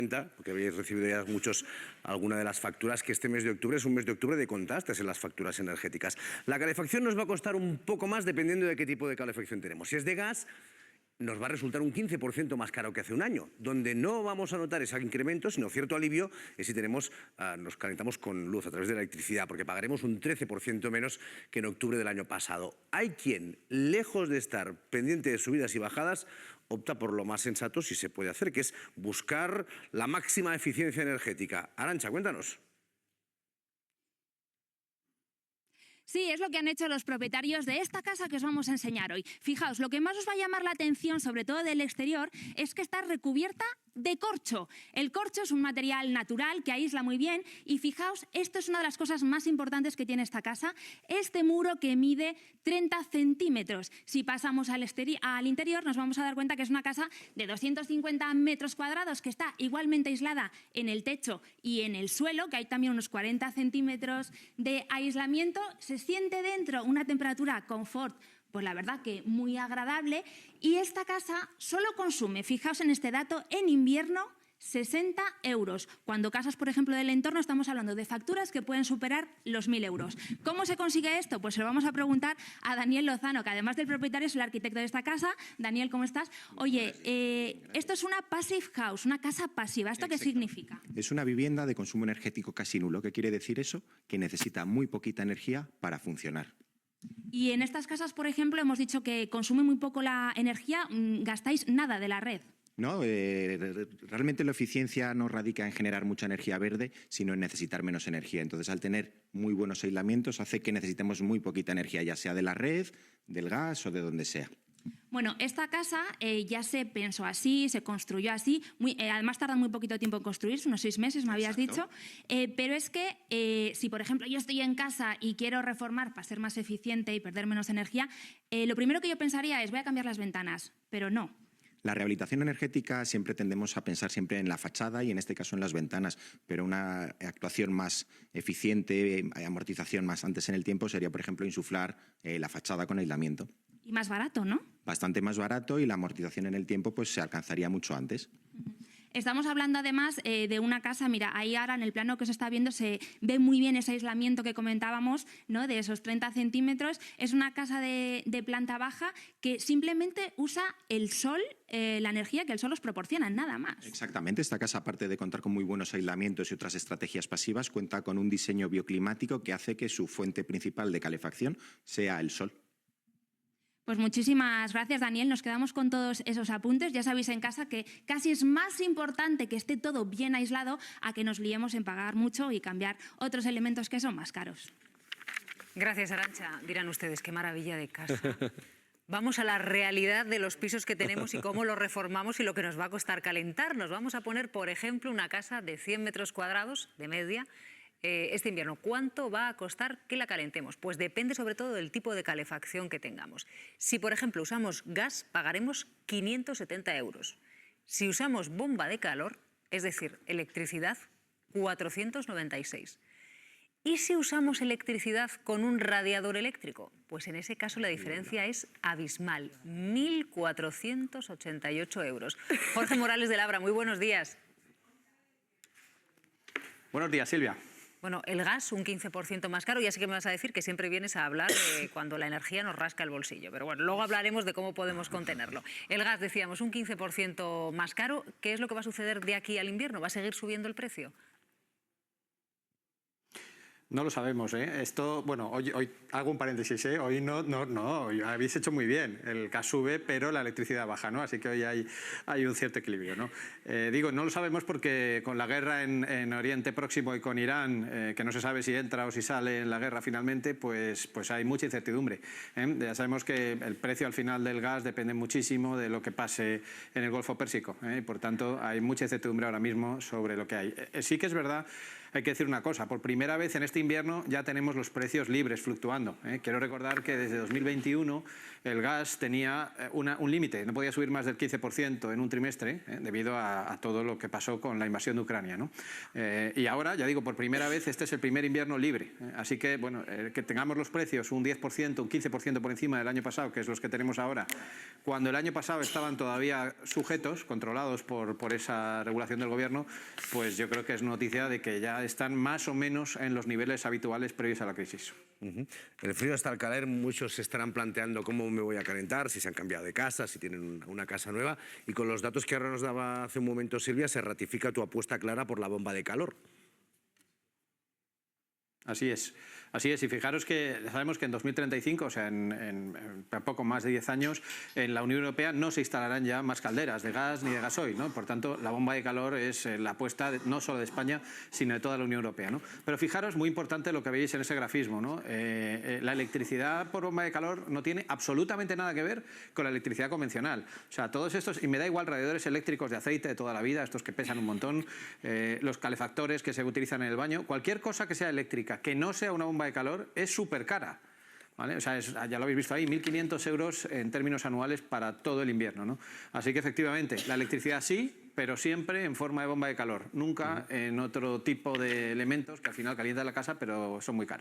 porque habéis recibido ya muchos alguna de las facturas, que este mes de octubre es un mes de octubre de contrastes en las facturas energéticas. La calefacción nos va a costar un poco más dependiendo de qué tipo de calefacción tenemos. Si es de gas, nos va a resultar un 15% más caro que hace un año. Donde no vamos a notar ese incremento, sino cierto alivio, es si nos calentamos con luz a través de la electricidad, porque pagaremos un 13% menos que en octubre del año pasado. Hay quien, lejos de estar pendiente de subidas y bajadas, opta por lo más sensato, si se puede hacer, que es buscar la máxima eficiencia energética. Arantxa, cuéntanos. Sí, es lo que han hecho los propietarios de esta casa que os vamos a enseñar hoy. Fijaos, lo que más os va a llamar la atención, sobre todo del exterior, es que está recubierta de corcho. El corcho es un material natural que aísla muy bien y fijaos, esto es una de las cosas más importantes que tiene esta casa, este muro que mide 30 centímetros. Si pasamos al interior nos vamos a dar cuenta que es una casa de 250 metros cuadrados que está igualmente aislada en el techo y en el suelo, que hay también unos 40 centímetros de aislamiento. Se siente dentro una temperatura confort, pues la verdad que muy agradable, y esta casa solo consume, fijaos en este dato, en invierno 60 euros. Cuando casas, por ejemplo, del entorno, estamos hablando de facturas que pueden superar los 1.000 euros. ¿Cómo se consigue esto? Pues se lo vamos a preguntar a Daniel Lozano, que además del propietario es el arquitecto de esta casa. Daniel, ¿cómo estás? Oye, esto es una passive house, una casa pasiva. ¿Esto qué significa? Es una vivienda de consumo energético casi nulo. ¿Qué quiere decir eso? Que necesita muy poquita energía para funcionar. Y en estas casas, por ejemplo, hemos dicho que consume muy poco la energía, gastáis nada de la red. No, realmente la eficiencia no radica en generar mucha energía verde, sino en necesitar menos energía. Entonces, al tener muy buenos aislamientos, hace que necesitemos muy poquita energía, ya sea de la red, del gas o de donde sea. Bueno, esta casa ya se pensó así, se construyó así, además tarda muy poquito tiempo en construirse, unos 6 meses me habías dicho, pero es que si por ejemplo yo estoy en casa y quiero reformar para ser más eficiente y perder menos energía, lo primero que yo pensaría es voy a cambiar las ventanas, pero no. La rehabilitación energética siempre tendemos a pensar siempre en la fachada y en este caso en las ventanas, pero una actuación más eficiente, amortización más antes en el tiempo sería, por ejemplo, insuflar la fachada con aislamiento. Y más barato, ¿no? Bastante más barato y la amortización en el tiempo pues se alcanzaría mucho antes. Estamos hablando además de una casa, mira, ahí ahora en el plano que se está viendo se ve muy bien ese aislamiento que comentábamos, ¿no? De esos 30 centímetros. Es una casa de planta baja que simplemente usa el sol, la energía que el sol os proporciona, nada más. Exactamente, esta casa, aparte de contar con muy buenos aislamientos y otras estrategias pasivas, cuenta con un diseño bioclimático que hace que su fuente principal de calefacción sea el sol. Pues muchísimas gracias, Daniel. Nos quedamos con todos esos apuntes. Ya sabéis en casa que casi es más importante que esté todo bien aislado a que nos liemos en pagar mucho y cambiar otros elementos que son más caros. Gracias, Arantxa. Dirán ustedes, qué maravilla de casa. Vamos a la realidad de los pisos que tenemos y cómo los reformamos y lo que nos va a costar calentarnos. Vamos a poner, por ejemplo, una casa de 100 metros cuadrados de media este invierno. ¿Cuánto va a costar que la calentemos? Pues depende sobre todo del tipo de calefacción que tengamos. Si, por ejemplo, usamos gas, pagaremos 570 euros. Si usamos bomba de calor, es decir, electricidad, 496. ¿Y si usamos electricidad con un radiador eléctrico? Pues en ese caso la diferencia es abismal, 1.488 euros. Jorge Morales de Labra, muy buenos días. Buenos días, Silvia. Bueno, el gas un 15% más caro, ya sé que me vas a decir que siempre vienes a hablar de cuando la energía nos rasca el bolsillo, pero bueno, luego hablaremos de cómo podemos contenerlo. El gas, decíamos, un 15% más caro. ¿Qué es lo que va a suceder de aquí al invierno? ¿Va a seguir subiendo el precio? No lo sabemos, ¿eh? Esto, bueno, hoy hago un paréntesis, ¿eh? Hoy no, habéis hecho muy bien. El gas sube, pero la electricidad baja, ¿no? Así que hoy hay un cierto equilibrio, ¿no? Digo, no lo sabemos porque con la guerra en Oriente Próximo y con Irán, que no se sabe si entra o si sale en la guerra finalmente, pues hay mucha incertidumbre, ¿eh? Ya sabemos que el precio al final del gas depende muchísimo de lo que pase en el Golfo Pérsico, ¿eh? Y por tanto hay mucha incertidumbre ahora mismo sobre lo que hay. Sí que es verdad hay que decir una cosa, por primera vez en este invierno ya tenemos los precios libres fluctuando. Quiero recordar que desde 2021 el gas tenía un límite, no podía subir más del 15% en un trimestre, debido a todo lo que pasó con la invasión de Ucrania, ¿no? Y ahora, ya digo, por primera vez este es el primer invierno libre. Así que, bueno, que tengamos los precios un 10%, un 15% por encima del año pasado, que es los que tenemos ahora, cuando el año pasado estaban todavía sujetos, controlados por esa regulación del gobierno, pues yo creo que es noticia de que ya están más o menos en los niveles habituales previos a la crisis. El frío hasta al caer, muchos se estarán planteando cómo me voy a calentar, si se han cambiado de casa, si tienen una casa nueva. Y con los datos que ahora nos daba hace un momento Silvia, se ratifica tu apuesta clara por la bomba de calor. Así es. Así es, y fijaros que sabemos que en 2035, o sea, en poco más de 10 años, en la Unión Europea no se instalarán ya más calderas de gas ni de gasoil, ¿no? Por tanto, la bomba de calor es la apuesta no solo de España, sino de toda la Unión Europea, ¿no? Pero fijaros, muy importante lo que veis en ese grafismo, ¿no? La electricidad por bomba de calor no tiene absolutamente nada que ver con la electricidad convencional. O sea, todos estos, y me da igual, radiadores eléctricos de aceite de toda la vida, estos que pesan un montón, los calefactores que se utilizan en el baño, cualquier cosa que sea eléctrica, que no sea una bomba de calor, es súper cara. ¿Vale? O sea, ya lo habéis visto ahí, 1.500 euros en términos anuales para todo el invierno, ¿no? Así que efectivamente, la electricidad sí, pero siempre en forma de bomba de calor, nunca en otro tipo de elementos que al final calientan la casa, pero son muy caros.